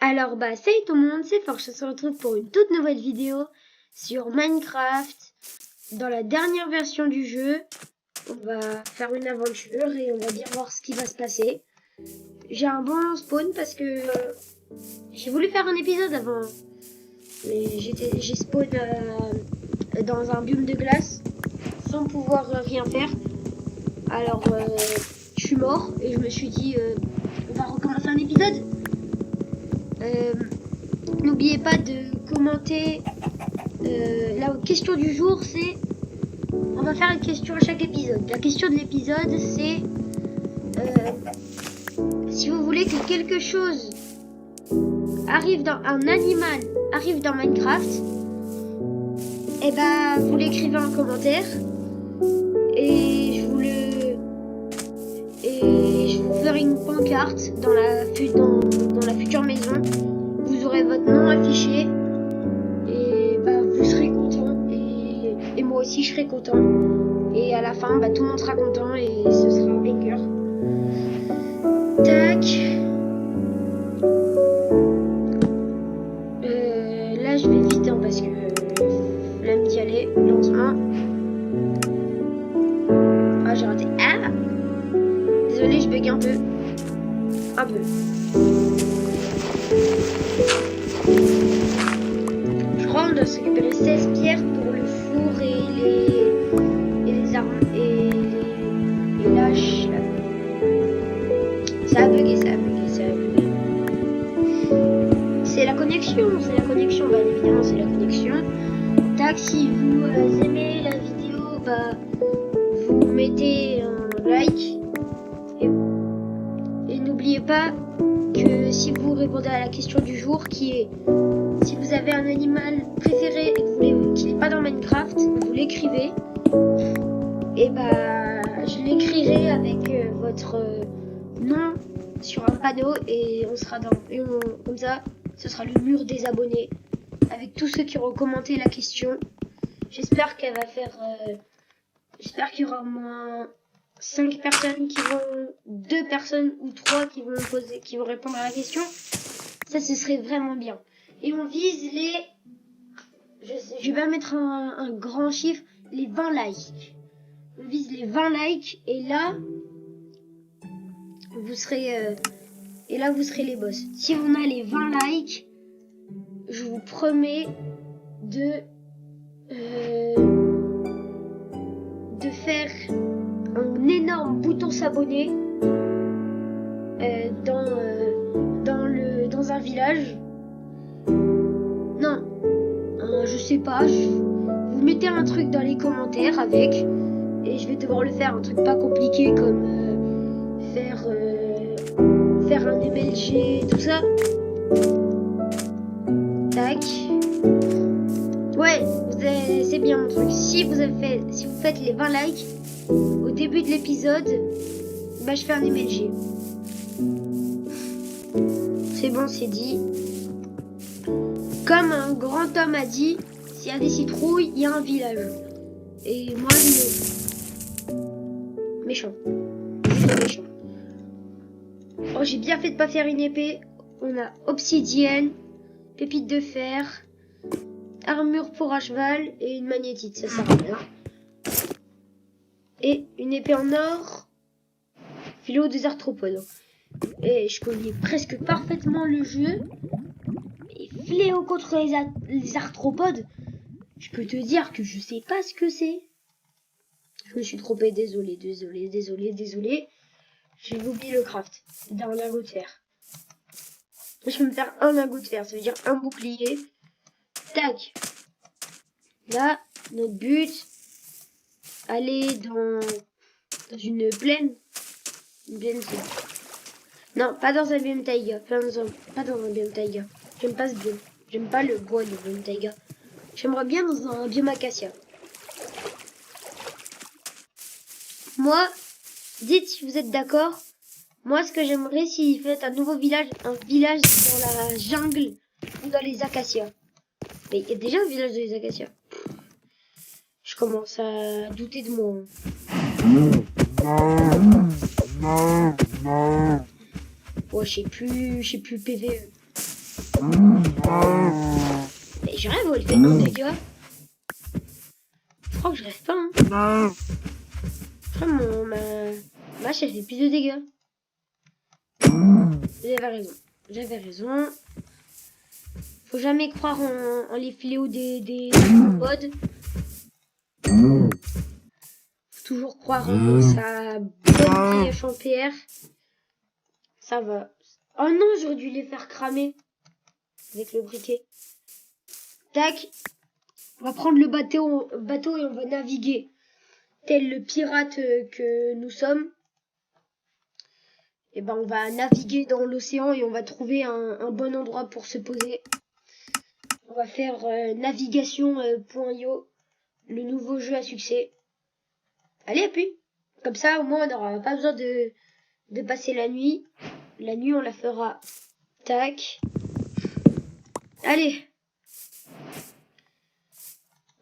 Alors salut tout le monde, c'est Forge, on se retrouve pour une toute nouvelle vidéo sur Minecraft. Dans la dernière version du jeu, on va faire une aventure et on va bien voir ce qui va se passer. J'ai un bon spawn parce que j'ai voulu faire un épisode avant, mais j'ai spawn dans un biome de glace sans pouvoir rien faire. Alors je suis mort et je me suis dit on va recommencer un épisode. N'oubliez pas de commenter. La question du jour, c'est... On va faire une question à chaque épisode. La question de l'épisode, c'est... si vous voulez que quelque chose arrive dans... Un animal arrive dans Minecraft, et vous l'écrivez en commentaire. Et je vous ferai une pancarte dans la future maison. Vous aurez votre nom affiché et vous serez content et moi aussi je serai content et à la fin tout le monde sera content et ce sera un vainqueur. Tac. Là je vais vite parce que flemme d'y aller lentement. Ah j'ai raté. Ah désolé, je bug un peu. Je crois qu'on doit se récupérer 16 pierres pour le four et les armes et les lâches. Ça a bugué. C'est la connexion, bien évidemment c'est la connexion. Tac, si vous aimez la vidéo, vous mettez un like. Et n'oubliez pas que si vous répondez à la question du jour qui est si vous avez un animal préféré et que qu'il n'est pas dans Minecraft, vous l'écrivez. Et je l'écrirai avec votre nom sur un panneau et on sera comme ça, ce sera le mur des abonnés avec tous ceux qui auront commenté la question. J'espère qu'elle va faire j'espère qu'il y aura au moins 5 personnes 2 personnes ou 3 qui vont répondre à la question. Ça, ce serait vraiment bien. Et on vise je vais mettre un grand chiffre, les 20 likes. On vise les 20 likes et là, vous serez les boss. Si on a les 20 likes, je vous promets de faire un énorme bouton s'abonner dans un village. Non, je sais pas. Vous mettez un truc dans les commentaires avec, et je vais devoir le faire un truc pas compliqué comme faire un MLG, tout ça. Tac. Ouais, c'est bien mon truc. Si vous faites les 20 likes au début de l'épisode, je fais un MLG. C'est bon, c'est dit. Comme un grand homme a dit, s'il y a des citrouilles, il y a un village. Et moi, méchant. Méchant. Oh, j'ai bien fait de pas faire une épée. On a obsidienne, pépite de fer, armure pour à cheval et une magnétite. Ça sert à rien. Et une épée en or, philo des arthropodes. Et je connais presque parfaitement le jeu. Et fléau contre les arthropodes, je peux te dire que je sais pas ce que c'est. Je me suis trompé, désolé. J'ai oublié le craft d'un lingot de fer. Je peux me faire un lingot de fer, ça veut dire un bouclier. Tac. Là, notre but, aller dans une plaine. Non, pas dans un biome taïga. Pas dans un biome taïga. J'aime pas ce biome. J'aime pas le bois du biome taïga. J'aimerais bien dans un biome acacia. Moi, dites si vous êtes d'accord. Moi, ce que j'aimerais, s'ils faites un nouveau village, un village dans la jungle ou dans les acacias. Mais il y a déjà un village dans les acacias. Je commence à douter de moi. Oh, je sais plus PVE. Mais je rêve, elle fait un dégât. Je crois que je rêve pas, hein. Je crois que ma hache, elle fait plus de dégâts. J'avais raison. J'avais raison. Faut jamais croire en les fléaux des mods. Faut toujours croire en sa bonne pioche en PR. Ça va. Oh non, j'aurais dû les faire cramer. Avec le briquet. Tac. On va prendre le bateau et on va naviguer. Tel le pirate que nous sommes. Et ben on va naviguer dans l'océan et on va trouver un bon endroit pour se poser. On va faire navigation.io, le nouveau jeu à succès. Allez, appuie. Comme ça, au moins, on n'aura pas besoin de passer la nuit. La nuit, on la fera. Tac. Allez.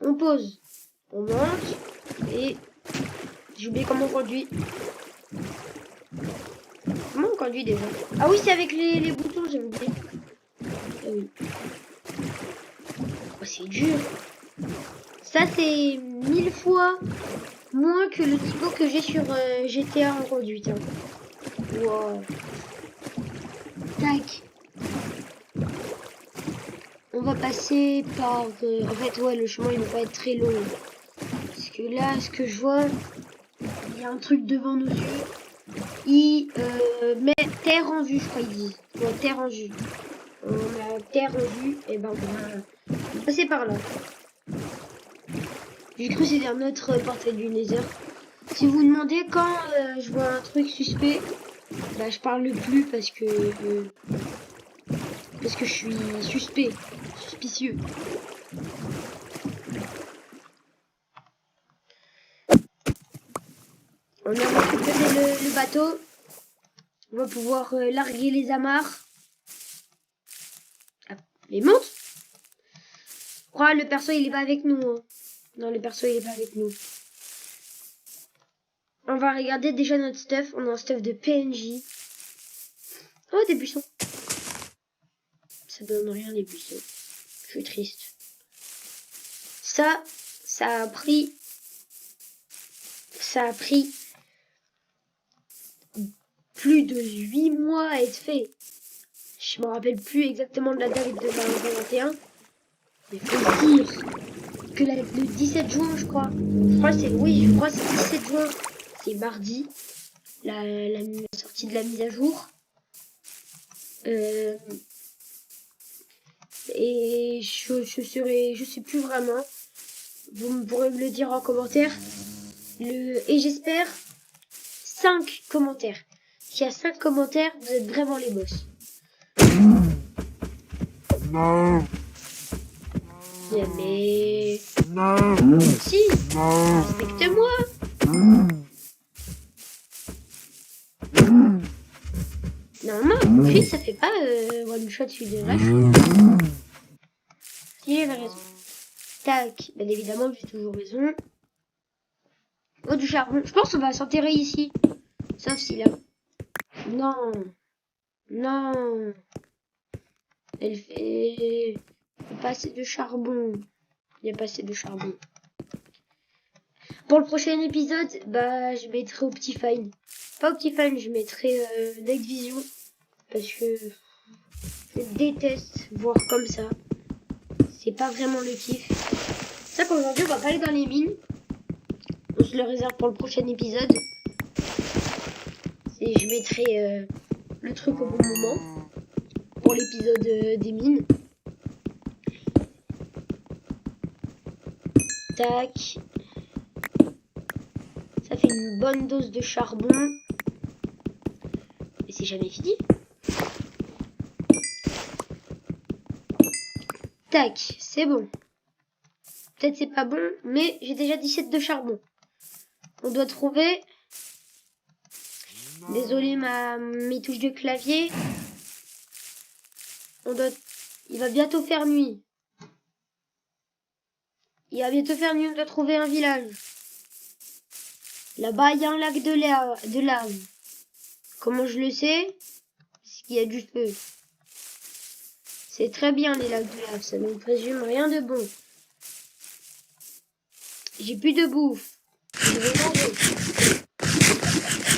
On pose. On monte. Et j'ai oublié comment on conduit. Comment on conduit déjà? Ah oui, c'est avec les boutons, j'ai oublié. Ah oui. Oh, c'est dur. Ça, c'est 1000 fois moins que le niveau que j'ai sur GTA en conduite. Hein. Wow. Tac. On va passer par... En fait, ouais, le chemin, il va pas être très long. Parce que là, ce que je vois, il y a un truc devant nos yeux. Il met terre en vue, je crois, ils disent. Ouais, terre en vue. On a terre en vue, et ben on va passer par là. J'ai cru que c'était un autre portail du Nether. Si vous vous demandez quand je vois un truc suspect, bah je parle plus parce que je suis suspicieux. On a récupéré le bateau. On va pouvoir larguer les amarres. Ah, mais monte. Je crois le perso il est pas avec nous. Hein. Non, le perso il est pas avec nous. On va regarder déjà notre stuff. On a un stuff de PNJ. Oh, des buissons. Ça donne rien, les buissons. Je suis triste. Ça a pris plus de 8 mois à être fait. Je me rappelle plus exactement de la date de ma 21. Mais faut se dire que le 17 juin, je crois. Je crois c'est 17 juin. C'est mardi. La sortie de la mise à jour. Et je sais plus vraiment. Vous pourrez me le dire en commentaire. Et j'espère 5 commentaires. S'il y a 5 commentaires, vous êtes vraiment les boss. Non. Mais... Non. Si, respecte-moi. Normalement, Chris, ça fait pas one shot sur des vaches. Si j'avais raison. Tac, bien évidemment, j'ai toujours raison. Oh, du charbon. Je pense qu'on va s'enterrer ici. Sauf si là. Non. Non. Elle fait... Il n'y a pas assez de charbon. Il n'y a pas assez de charbon. Pour le prochain épisode, bah, je mettrai Optifine. Pas Optifine, je mettrai Night Vision. Parce que je déteste voir comme ça. C'est pas vraiment le kiff. C'est ça qu'aujourd'hui, on va pas aller dans les mines. On se le réserve pour le prochain épisode. Et je mettrai le truc au bon moment. Pour l'épisode des mines. Tac. Ça fait une bonne dose de charbon. Et c'est jamais fini. Tac, c'est bon. Peut-être c'est pas bon, mais j'ai déjà 17 de charbon. On doit trouver... Désolé mes touches de clavier. Il va bientôt faire nuit. Il va bientôt faire nuit, on doit trouver un village. Là-bas, il y a un lac de lave. Comment je le sais? Parce qu'il y a du feu. C'est très bien les lacs de lave, ça ne présume rien de bon. J'ai plus de bouffe. Je vais manger.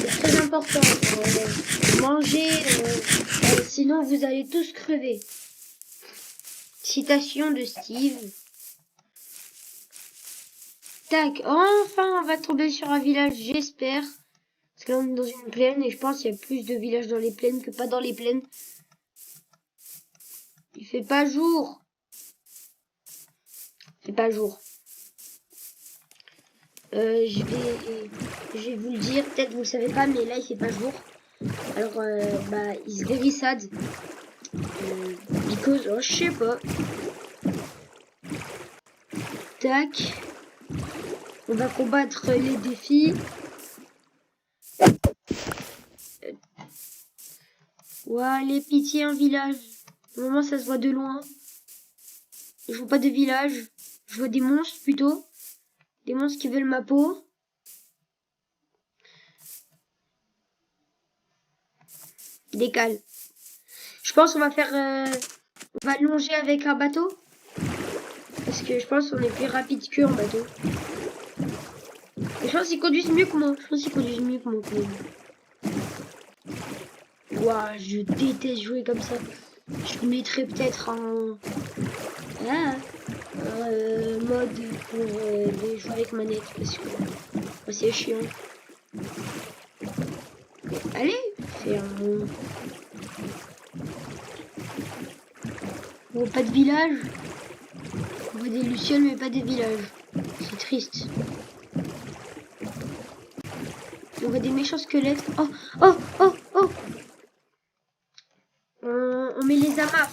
C'est très important. Manger, sinon vous allez tous crever. Citation de Steve. Tac, enfin on va tomber sur un village, j'espère. Parce que là on est dans une plaine et je pense qu'il y a plus de villages dans les plaines que pas dans les plaines. Il fait pas jour. Il fait pas jour. Je vais vous le dire, peut-être vous le savez pas, mais là il fait pas jour. Alors bah it's very sad. Because, oh, je sais pas. Tac. On va combattre les défis. Ouah, les pitié, un village. Au moment ça se voit de loin. Je vois pas de village. Je vois des monstres plutôt. Des monstres qui veulent ma peau. Décale. Je pense qu'on va faire... on va longer avec un bateau. Parce que je pense qu'on est plus rapide qu'eux en bateau. Et je pense qu'ils conduisent mieux que moi. Ouah, je déteste jouer comme ça. Je mettrais peut-être un... mode pour les jouer avec manette. Parce que c'est chiant. Allez, fais un... Bon, pas de village. On voit des lucioles mais pas des villages. C'est triste. On voit des méchants squelettes. Oh, oh, oh, oh. On met les amarres.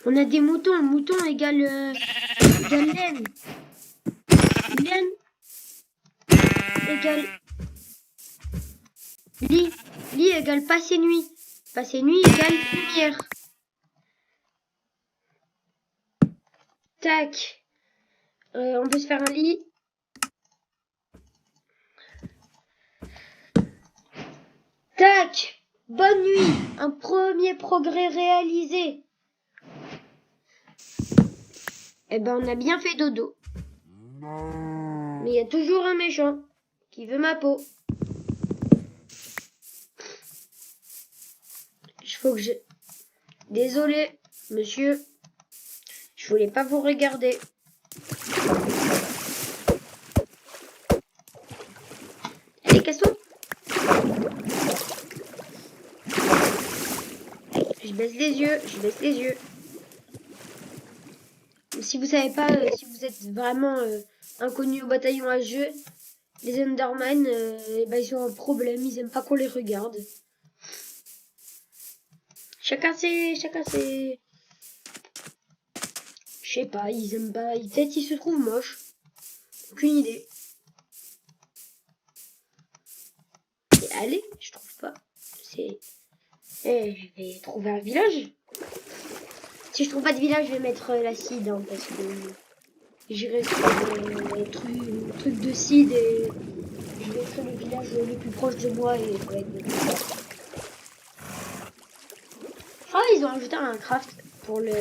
On a des moutons. Mouton égale laine. Laine égale lit. Lit égale passer nuit. Passer nuit égale lumière. Tac. On peut se faire un lit. Tac. Bonne nuit. Un premier progrès réalisé. Eh ben, on a bien fait dodo. Mais il y a toujours un méchant qui veut ma peau. Il faut que je... Désolé, monsieur. Je voulais pas vous regarder. Allez, casse-toi. Je baisse les yeux. Si vous savez pas, si vous êtes vraiment inconnu au bataillon à jeu, les Enderman, ils ont un problème, ils aiment pas qu'on les regarde. Chacun c'est... Je sais pas, ils aiment pas, peut-être ils se trouvent moches. Aucune idée. Et allez, je trouve pas. C'est... je vais trouver un village. Si je trouve pas de village, je vais mettre l'acide, hein, parce que j'irai sur un truc de seed et je mettrai le village le plus proche de moi et ça va être bon. Ah, ils ont ajouté un craft pour je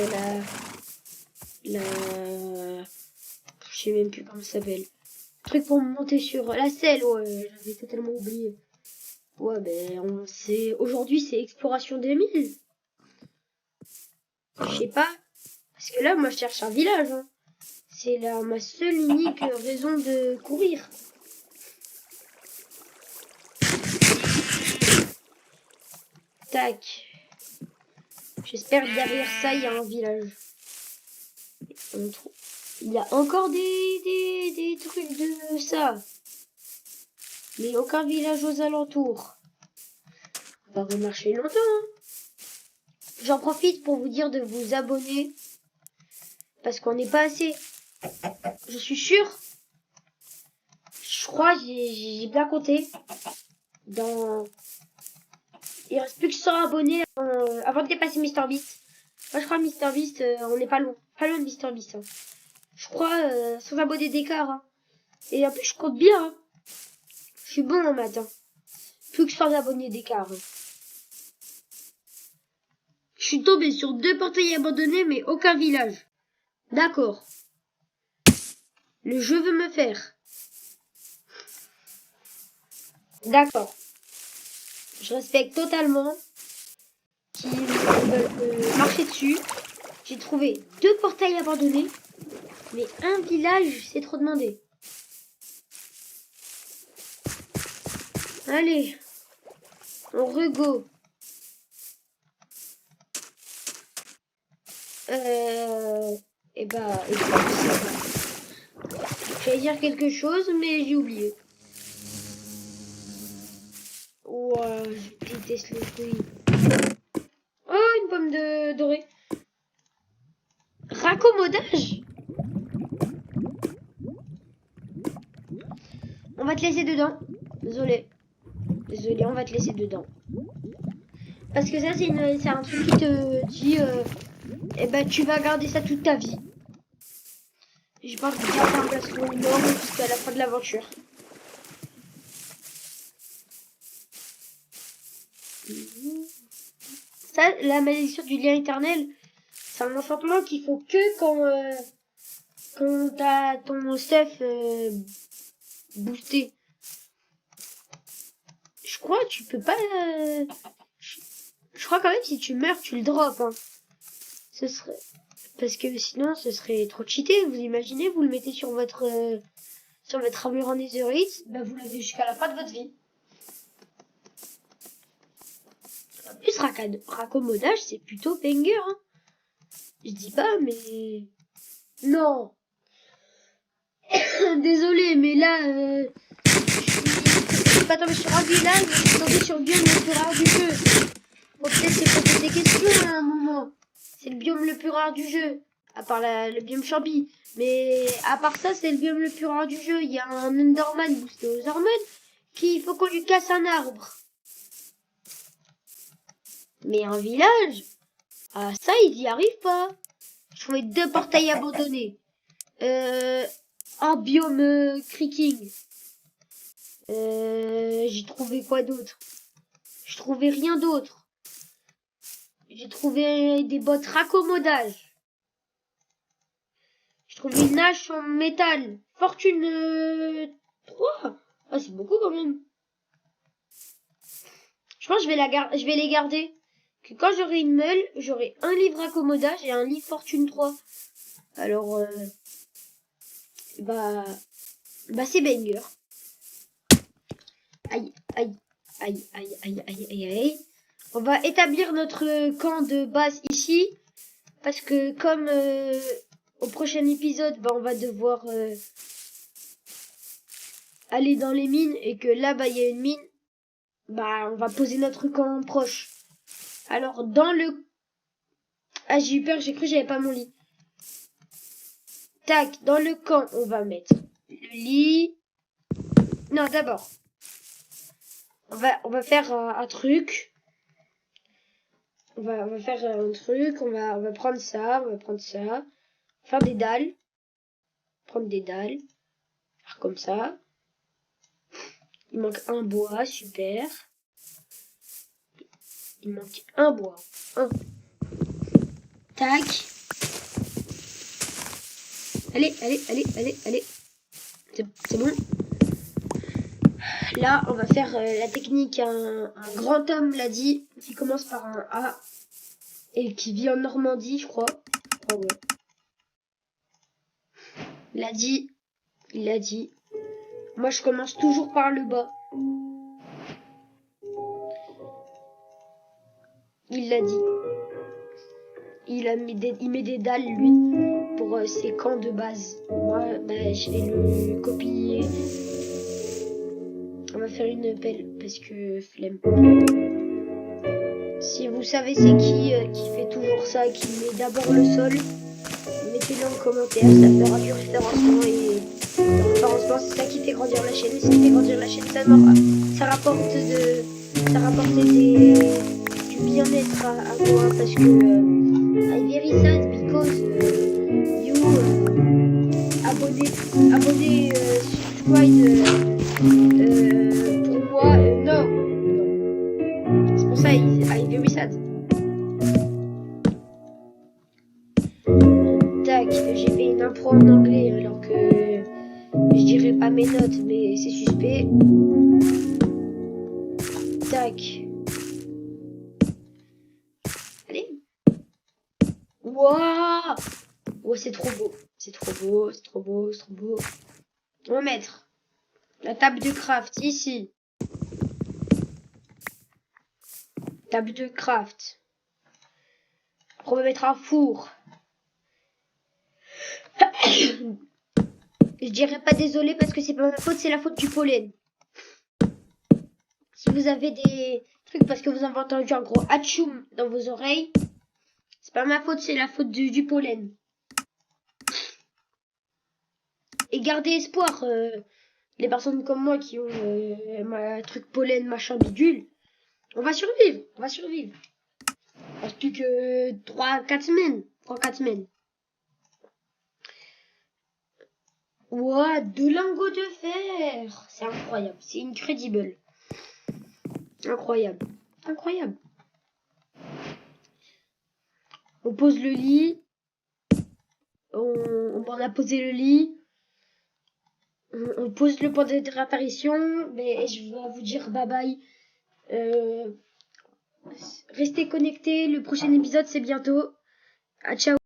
sais même plus comment ça s'appelle. Truc pour monter sur la selle, ouais, j'avais totalement oublié. Ouais, ben, aujourd'hui, c'est Exploration 2000. Je sais pas. Parce que là, moi, je cherche un village. Hein. C'est là ma seule unique raison de courir. Tac. J'espère que derrière ça, il y a un village. Il y a encore des trucs de ça. Mais aucun village aux alentours. On va remarcher longtemps. Hein. J'en profite pour vous dire de vous abonner. Parce qu'on n'est pas assez. Je suis sûre. Je crois, j'ai bien compté. Il reste plus que 100 abonnés avant de dépasser MrBeast. Moi, je crois MrBeast, on n'est pas loin. Pas loin de MrBeast. Hein. Je crois 100 abonnés d'écart. Hein. Et en plus, je compte bien. Hein. Je suis bon en matin. Plus que 100 abonnés d'écart. Hein. Je suis tombé sur 2 portails abandonnés, mais aucun village. D'accord. Le jeu veut me faire. D'accord. Je respecte totalement qu'ils veulent marcher dessus. J'ai trouvé 2 portails abandonnés, mais un village, c'est trop demandé. Allez, on rego. J'allais dire quelque chose, mais j'ai oublié. Ouah, je déteste les fruits. Oh, une pomme de dorée. Raccommodage. On va te laisser dedans. Désolé. Désolé, on va te laisser dedans. Parce que ça, c'est un truc qui te dit... eh ben, tu vas garder ça toute ta vie. Je pense que c'est un placement énorme jusqu'à la fin de l'aventure. Ça, la malédiction du lien éternel, c'est un enchantement qu'il faut que quand t'as ton stuff boosté. Je crois que tu peux pas... Je crois quand même si tu meurs, tu le drops. Hein. Ce serait... Parce que sinon, ce serait trop cheaté. Vous imaginez, vous le mettez sur votre armure en netherite, bah vous l'avez jusqu'à la fin de votre vie. En plus, raccommodage, c'est plutôt banger. Hein. Je dis pas, mais... Non. Désolé, mais là... Je suis pas tombé sur un village, je suis tombé sur le biome le plus rare du jeu. Bon, peut-être c'est pour poser des questions à un moment. C'est le biome le plus rare du jeu. À part le biome Chambi. Mais à part ça, c'est le biome le plus rare du jeu. Il y a un Enderman boosté aux hormones qu'il faut qu'on lui casse un arbre. Mais un village, ah ça, ils y arrivent pas. Je trouvais 2 portails abandonnés. Un biome creaking. J'ai trouvé quoi d'autre? Je trouvais rien d'autre. J'ai trouvé des bottes raccommodage. J'ai trouvé une hache en métal. Fortune 3. Ah, c'est beaucoup quand même. Je pense que je vais les garder. Que quand j'aurai une meule, j'aurai un livre raccommodage et un livre Fortune 3. Alors, bah c'est banger. Aïe, aïe, aïe, aïe, aïe, aïe, aïe, aïe. On va établir notre camp de base ici. Parce que comme au prochain épisode, bah, on va devoir aller dans les mines. Et que là, bah, il y a une mine. Bah, on va poser notre camp proche. Alors, dans le... Ah, j'ai eu peur, j'ai cru que j'avais pas mon lit. Tac, dans le camp, on va mettre le lit. Non, d'abord. On va faire un truc. On va faire un truc. On va prendre ça. On va prendre ça. Faire des dalles. Prendre des dalles. Faire comme ça. Il manque un bois. Super. Il manque un bois. Un. Tac. Allez, allez, allez, allez, allez. C'est bon. Là, on va faire la technique. Un grand homme l'a dit, qui commence par un A et qui vit en Normandie, je crois. Oh ouais. Il a dit. Moi, je commence toujours par le bas. Il l'a dit. Il met des dalles, lui, pour ses camps de base. Moi, bah, je vais le copier. On va faire une pelle, parce que flemme. Si vous savez c'est qui fait toujours ça, qui met d'abord le sol, mettez-le en commentaire, ça fera du référencement et le référencement, c'est ça qui fait grandir la chaîne. Et ce qui fait grandir la chaîne, ça rapporte du bien-être à moi, parce que I very sad because you abonnez subscribe pour moi non. C'est pour ça I very sad. une impro en anglais alors que je dirais pas mes notes, mais c'est suspect. Tac. Allez. Wouah. Oh, c'est trop beau. C'est trop beau, c'est trop beau, c'est trop beau. On va mettre la table de craft ici. Table de craft. Après, on va mettre un four. Je dirais pas désolé parce que c'est pas ma faute, c'est la faute du pollen. Si vous avez des trucs parce que vous avez entendu un gros hatchoum dans vos oreilles, c'est pas ma faute, c'est la faute du pollen. Et gardez espoir, les personnes comme moi qui ont un truc pollen, machin bidule. On va survivre, on va survivre. Il reste plus que 3-4 semaines. 3-4 semaines. Ouah, 2 lingots de fer. C'est incroyable, c'est incredible. Incroyable, incroyable. On pose le lit. On a posé le lit. On pose le point de réapparition. Mais je vais vous dire bye bye. Restez connectés. Le prochain épisode, c'est bientôt. Ah, ciao.